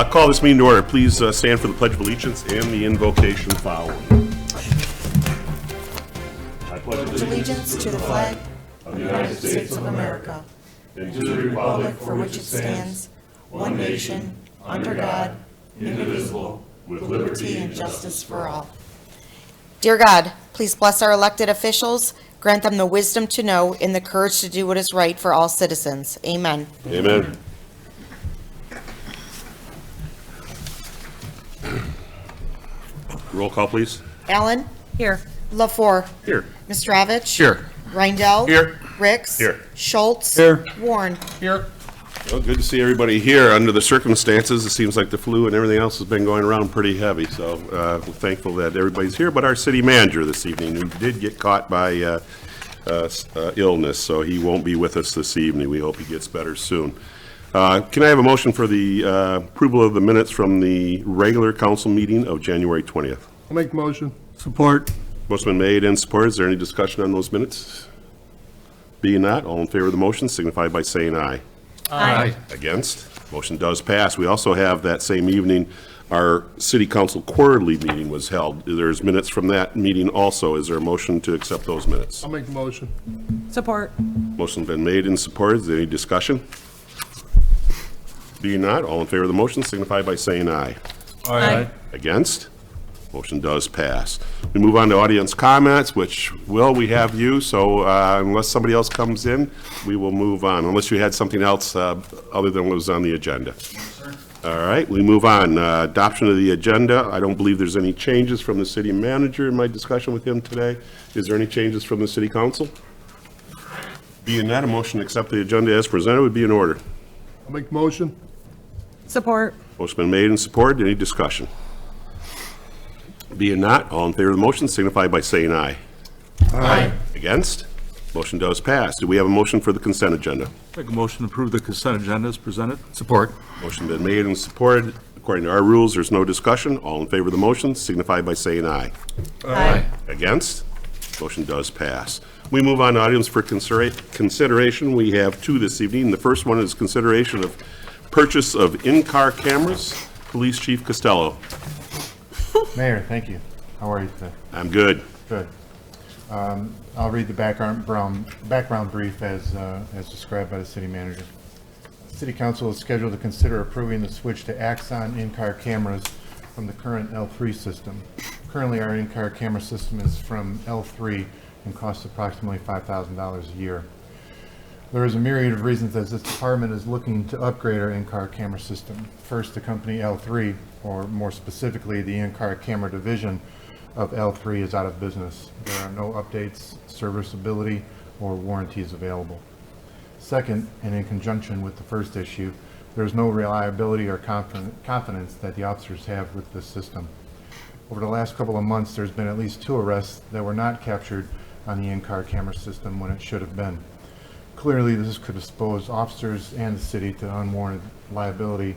call this meeting to order. Please stand for the Pledge of Allegiance and the invocation following. I pledge allegiance to the flag of the United States of America and to the republic for which it stands, one nation, under God, indivisible, with liberty and justice for all. Dear God, please bless our elected officials, grant them the wisdom to know and the courage to do what is right for all citizens. Amen. Amen. Roll call, please. Allen? Here. LaFour? Here. Mistravich? Here. Reindell? Here. Ricks? Here. Schultz? Here. Warren? Here. Well, good to see everybody here. Under the circumstances, it seems like the flu and everything else has been going around pretty heavy, so we're thankful that everybody's here. But our city manager this evening, who did get caught by illness, so he won't be with us this evening. We hope he gets better soon. Can I have a motion for the approval of the minutes from the regular council meeting of January 20th? I'll make the motion. Support. Motion been made and supported. Is there any discussion on those minutes? Being not, all in favor of the motion signify by saying aye. Aye. Against? Motion does pass. We also have that same evening, our city council quarterly meeting was held. There's minutes from that meeting also. Is there a motion to accept those minutes? I'll make the motion. Support. Motion's been made and supported. Is there any discussion? Being not, all in favor of the motion signify by saying aye. Aye. Against? Motion does pass. We move on to audience comments, which, Will, we have you, so unless somebody else comes in, we will move on, unless you had something else other than what was on the agenda. All right, we move on. Adoption of the agenda. I don't believe there's any changes from the city manager in my discussion with him today. Is there any changes from the city council? Being that, a motion to accept the agenda as presented would be in order. I'll make the motion. Support. Motion been made and supported. Any discussion? Being not, all in favor of the motion signify by saying aye. Aye. Against? Motion does pass. Do we have a motion for the consent agenda? Make a motion to approve the consent agenda as presented. Support. Motion been made and supported. According to our rules, there's no discussion. All in favor of the motion signify by saying aye. Aye. Against? Motion does pass. We move on to items for consideration. We have two this evening. The first one is consideration of purchase of in-car cameras. Police Chief Costello. Mayor, thank you. How are you today? I'm good. Good. I'll read the background brief as described by the city manager. City Council is scheduled to consider approving the switch to Axon in-car cameras from the current L3 system. Currently, our in-car camera system is from L3 and costs approximately $5,000 a year. There is a myriad of reasons as this department is looking to upgrade our in-car camera system. First, the company L3, or more specifically the in-car camera division of L3, is out of business. There are no updates, serviceability, or warranties available. Second, and in conjunction with the first issue, there is no reliability or confidence that the officers have with this system. Over the last couple of months, there's been at least 2 arrests that were not captured on the in-car camera system when it should have been. Clearly, this could expose officers and the city to unwarranted liability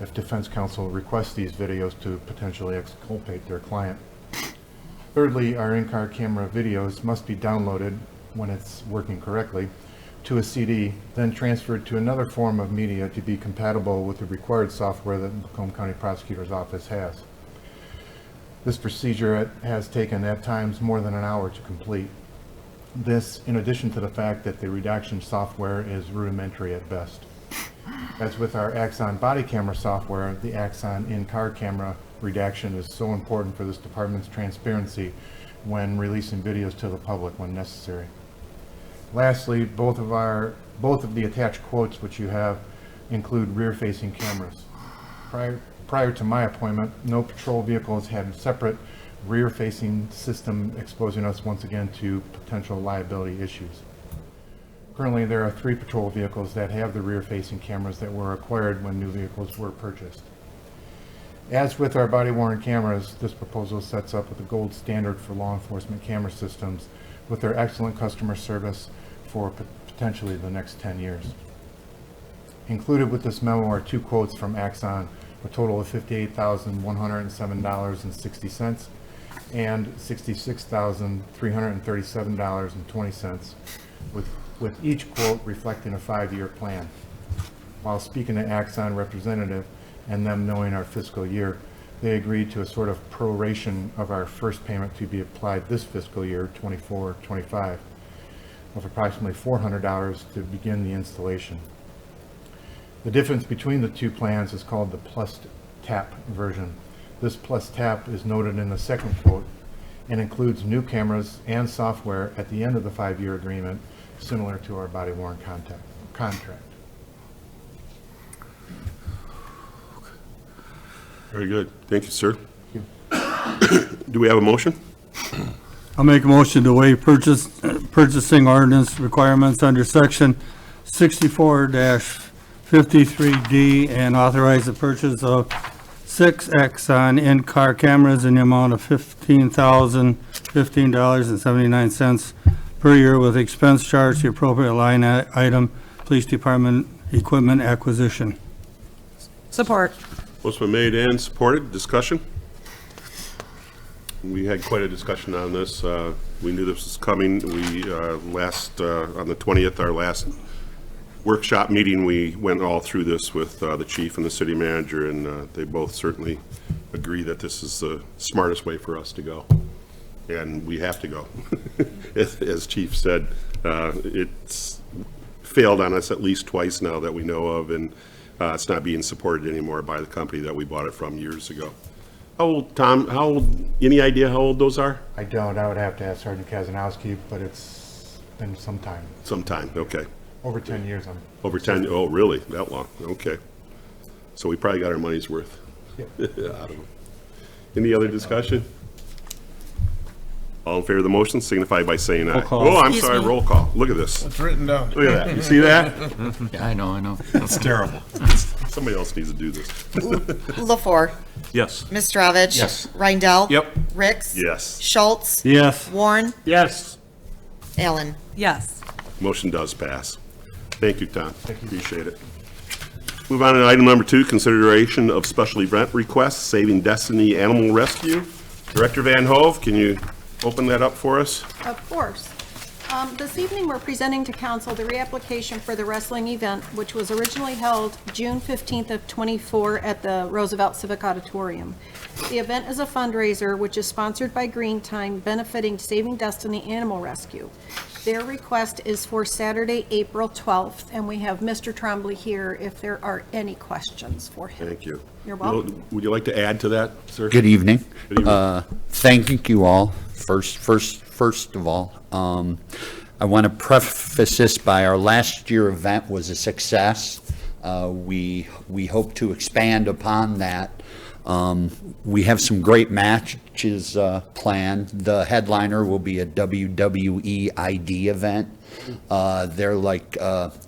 if defense counsel requests these videos to potentially exculpate their client. Thirdly, our in-car camera videos must be downloaded, when it's working correctly, to a CD, then transferred to another form of media to be compatible with the required software that the Macomb County Prosecutor's Office has. This procedure has taken at times more than an hour to complete. This, in addition to the fact that the redaction software is rudimentary at best. As with our Axon body camera software, the Axon in-car camera redaction is so important for this department's transparency when releasing videos to the public when necessary. Lastly, both of the attached quotes which you have include rear-facing cameras. Prior to my appointment, no patrol vehicles had separate rear-facing system, exposing us once again to potential liability issues. Currently, there are 3 patrol vehicles that have the rear-facing cameras that were acquired when new vehicles were purchased. As with our body-worn cameras, this proposal sets up with a gold standard for law enforcement camera systems with their excellent customer service for potentially the next 10 years. Included with this memo are 2 quotes from Axon, a total of $58,107.60 and $66,337.20, with each quote reflecting a 5-year plan. While speaking to Axon representative, and them knowing our fiscal year, they agreed to a sort of proration of our first payment to be applied this fiscal year, 24-25, of approximately $400 to begin the installation. The difference between the two plans is called the Plus Tap version. This Plus Tap is noted in the second quote and includes new cameras and software at the end of the 5-year agreement, similar to our body worn contract. Very good. Thank you, sir. Do we have a motion? I'll make a motion to waive purchasing ordinance requirements under section 64-53D and authorize the purchase of 6 Exxon in-car cameras in the amount of $15,015.79 per year with expense charged the appropriate line item, Police Department equipment acquisition. Support. Motion been made and supported. Discussion? We had quite a discussion on this. We knew this was coming. We, on the 20th, our last workshop meeting, we went all through this with the chief and the city manager, and they both certainly agree that this is the smartest way for us to go. And we have to go. As Chief said, it's failed on us at least twice now that we know of, and it's not being supported anymore by the company that we bought it from years ago. How old, Tom, any idea how old those are? I don't, I would have to ask Sergeant Kazanowski, but it's been some time, Some time, okay. over 10 years. Over 10, oh, really? That long? Okay. So we probably got our money's worth. Yep. Out of them. Any other discussion? All in favor of the motion signify by saying aye. call. Oh, I'm Excuse sorry, me. roll call. Look at this. It's written down. Look at that. You see that? Yeah, I know. That's terrible. Somebody else needs to do this. LaFour, Yes. Mistrovich. Yes. Rindell. Yep. Ricks. Yes. Schultz. Yes. Warren. Yes. Allen. Yes. Motion does pass. Thank you, Tom. Appreciate it. Move on to item number 2, consideration of special event requests, Saving Destiny Animal Rescue. Director Van Hove, can you open that up for us? Of course. This evening, we're presenting to council the reapplication for the wrestling event, which was originally held June 15th of '24 at the Roosevelt Civic Auditorium. The event is a fundraiser which is sponsored by Green Time, benefiting Saving Destiny Animal Rescue. Their request is for Saturday, April 12th, and we have Mr. Trombley here if there are any questions for him. Thank you. You're welcome. Would you like to add to that, sir? Good evening. Good evening. Thank you all. First of all, I want to preface this by our last year event was a success. We hope to expand upon that. We have some great matches planned. The headliner will be a WWE ID event. They're like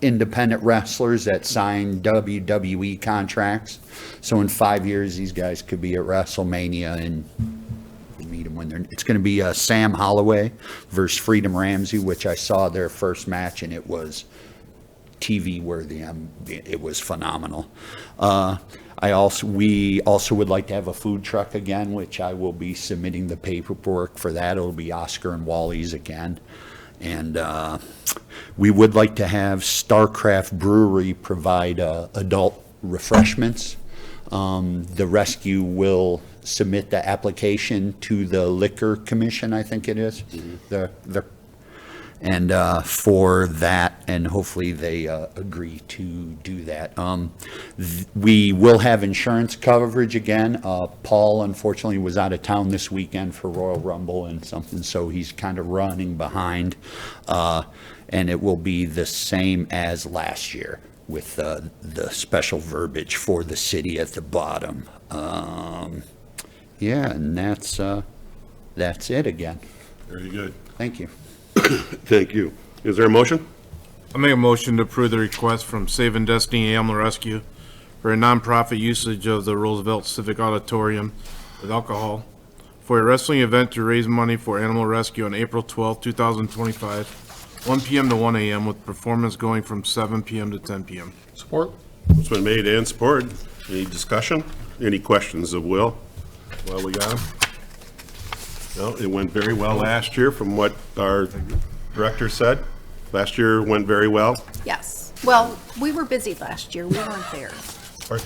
independent wrestlers that sign WWE contracts. So in 5 years, these guys could be at WrestleMania and meet them when they're. It's going to be Sam Holloway versus Freedom Ramsey, which I saw their first match and it was TV worthy. It was phenomenal. We also would like to have a food truck again, which I will be submitting the paperwork for that. It'll be Oscar and Wally's again. And we would like to have Starcraft Brewery provide adult refreshments. The rescue will submit the application to the Liquor Commission, I think it is. And for that, and hopefully they agree to do that. We will have insurance coverage again. Paul unfortunately was out of town this weekend for Royal Rumble and something, so he's kind of running behind. And it will be the same as last year with the special verbiage for the city at the bottom. Yeah, and that's it again. Very good. Thank you. Thank you. Is there a motion? I make a motion to approve the request from Saving Destiny Animal Rescue for a nonprofit usage of the Roosevelt Civic Auditorium with alcohol for a wrestling event to raise money for animal rescue on April 12, 2025, 1 p.m. to 1 a.m. with performance going from 7 p.m. to 10 p.m. Support? It's been made and supported. Any discussion? Any questions of Will? Well, we got him. No, it went very well last year from what our director said. Last year went very well. Yes. Well, we were busy last year. We weren't there.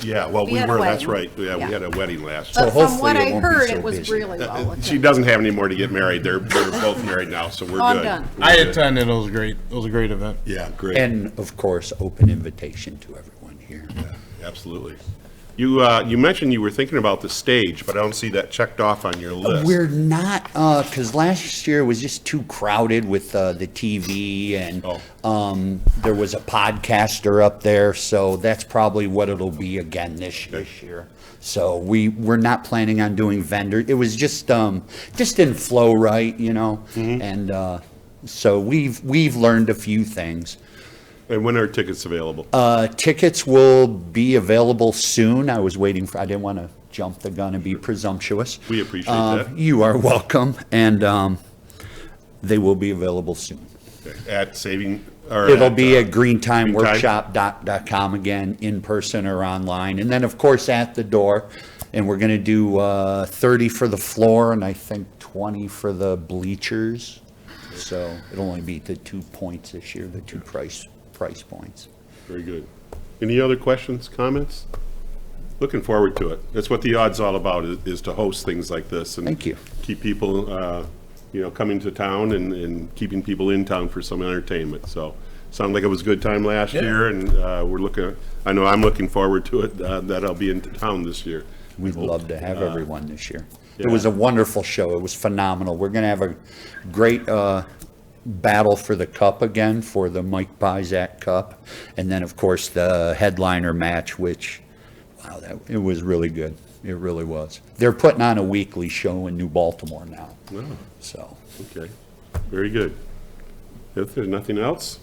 Yeah, well, We we had a were, that's right. wedding. Yeah, we Yeah. had a wedding last But year. from what hopefully it I won't be heard, so it was busy. really well. She doesn't have any more to get married. They're both married now, so we're good. Oh, I'm done. I attended, it was great. It was a great event. Yeah, great. And of course, open invitation to everyone here. Absolutely. You mentioned you were thinking about the stage, but I don't see that checked off on your list. We're not, because last year was just too crowded with the TV and there was a podcaster up there, so that's probably what it'll be again this year. So we're not planning on doing vendor. It was just didn't flow right, you know? And so we've learned a few things. And when are tickets available? Tickets will be available soon. I was waiting for, I didn't want to jump the gun and be presumptuous. We appreciate that. You are welcome, and they will be available soon. At Saving, or It'll be at Greentime? greentimeworkshop.com again, in person or online, and then, of course, at the door. And we're going to do 30 for the floor, and I think 20 for the bleachers. So it'll only be the 2 points this year, the two price points. Very good. Any other questions, comments? Looking forward to it. That's what the Odd's all about, is to host things like this. And Thank you. keep people, coming to town and keeping people in town for some entertainment. So, sounded like it was a good time last year, and I know I'm looking forward to it, that I'll be in town this year. We'd love to have everyone this year. yeah. It was a wonderful show. It was phenomenal. We're going to have a great battle for the cup again, for the Mike Bizak Cup. And then, of course, the headliner match, which, wow, it was really good. It really was. They're putting on a weekly show in New Baltimore now. Oh, So, okay. Very good. If there's nothing else,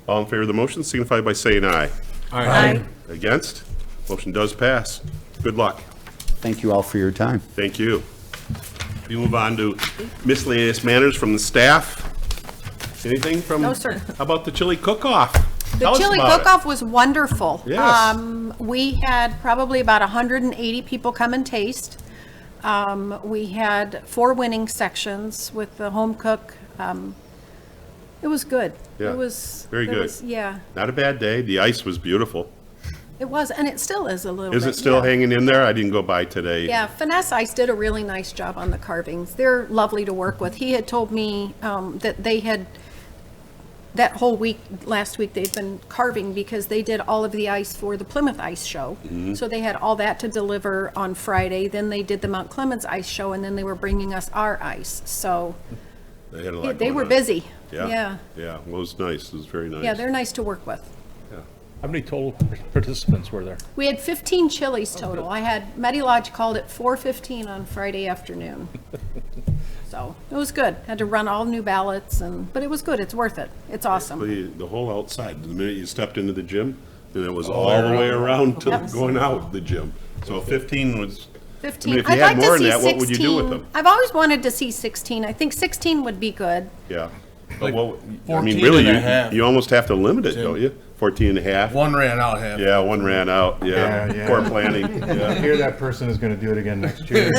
all in favor of the motion signify by saying aye. Aye. Against? Motion does pass. Good luck. thank you all for your time. Thank you. We move on to miscellaneous matters from the staff. Anything from? No, sir. How about the chili cook-off? The Tell us chili about it. cook-off was wonderful. Yes. We had probably about 180 people come and taste. We had 4 winning sections with the home cook. It was good. Yeah, It was. very there good. was- Yeah, Not a bad day. The ice was beautiful. it was, and it still is a little bit. Is it still yeah. hanging in there? I didn't go by today. Yeah, Finesse Ice did a really nice job on the carvings. They're lovely to work with. He had told me that they had, that whole week, last week, they'd been carving because they did all of the ice for the Plymouth Ice Show. So they had all that to deliver on Friday. Then they did the Mount Clemens Ice Show, and then they were bringing us our ice. So They had a lot they going were on. busy. Yeah. Yeah, Yeah, well, it was nice. It was very nice. yeah, they're nice to work with. How many total participants were there? We had 15 chilies total. I had, Medi Lodge called it 4:15 on Friday afternoon. So it was good. Had to run all new ballots, but it was good. It's worth it. It's awesome. The whole outside, the minute you stepped into the gym, and it was all the way around to Yep. going out the gym. So 15 was, 15. I mean, if you I'd had like to more than see that, what would you do with 16. them? I've always wanted to see 16. I think 16 would be good. yeah. Like Well, I 14 mean, really, and a you, half. you almost have to limit it, don't you? 14 and a half? One ran out half. Yeah, one ran out, yeah. Yeah. Poor planning, I yeah. hear that person is going to do it again next year.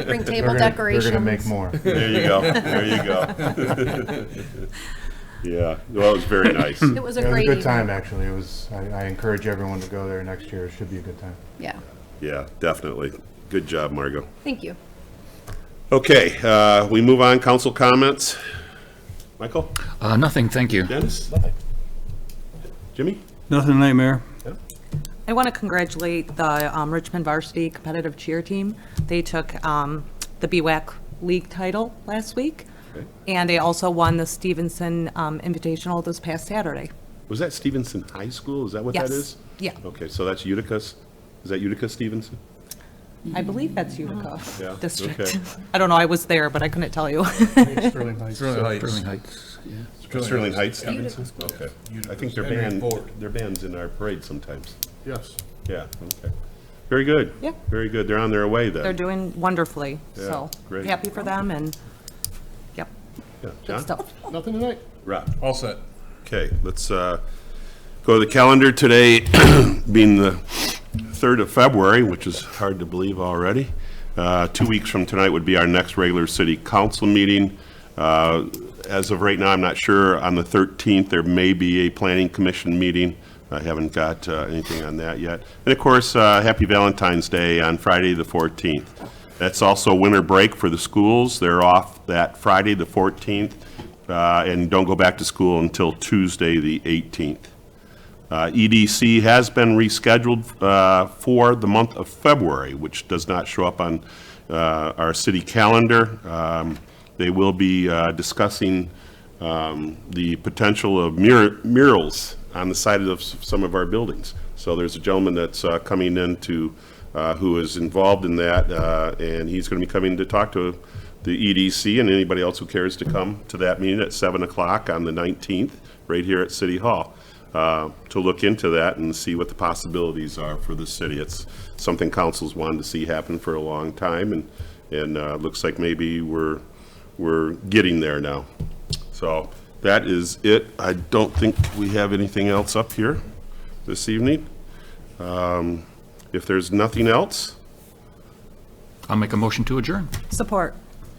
Bring table They're decorations. going to make more. There you go, there you go. Yeah, well, it was very nice. It was a It was a great good evening. time, actually. It was, I encourage everyone to go there next year. It should be a good time. Yeah. Yeah, definitely. Good job, Margot. Thank you. Okay, we move on, council comments. Michael? Nothing, thank you. Dennis? Jimmy? Nothing tonight, Mayor. I want to congratulate the Richmond varsity competitive cheer team. They took the BWAC league title last week, Okay. and they also won the Stevenson Invitational this past Saturday. Was that Stevenson High School? Is that what that Yes. is? Yeah. Okay, so that's Utica's? Is that Utica Stevenson? I believe that's Utica Yeah, District. okay. I don't know, I was there, but I couldn't tell you. Sterling Heights. Sterling Heights, yeah. Sterling Heights Stevenson? Okay. I think Henry Ford. their band's in our parade sometimes. Yes. Yeah, okay. Very good. Yeah. Very good. They're on their way then. They're doing wonderfully, Yeah, so great. happy for them, and, yep, Yeah, good John? stuff. Nothing tonight. Rob? All set. Okay, let's go to the calendar today, being the 3rd of February, which is hard to believe already. 2 weeks from tonight would be our next regular city council meeting. As of right now, I'm not sure. On the 13th, there may be a planning commission meeting. I haven't got anything on that yet. And of course, happy Valentine's Day on Friday, the 14th. That's also winter break for the schools. They're off that Friday, the 14th, and don't go back to school until Tuesday, the 18th. EDC has been rescheduled for the month of February, which does not show up on our city calendar. They will be discussing the potential of murals on the side of some of our buildings. So there's a gentleman that's coming in to, who is involved in that, and he's going to be coming to talk to the EDC and anybody else who cares to come to that meeting at 7 o'clock on the 19th, right here at City Hall, to look into that and see what the possibilities are for the city. It's something council's wanted to see happen for a long time, and looks like maybe we're getting there now. So that is it. I don't think we have anything else up here this evening. If there's nothing else, I'll make a motion to adjourn. Support.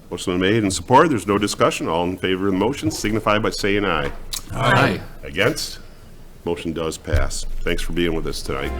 motion made and supported. There's no discussion. All in favor of the motion signify by saying aye. Aye. Against? Motion does pass. Thanks for being with us tonight.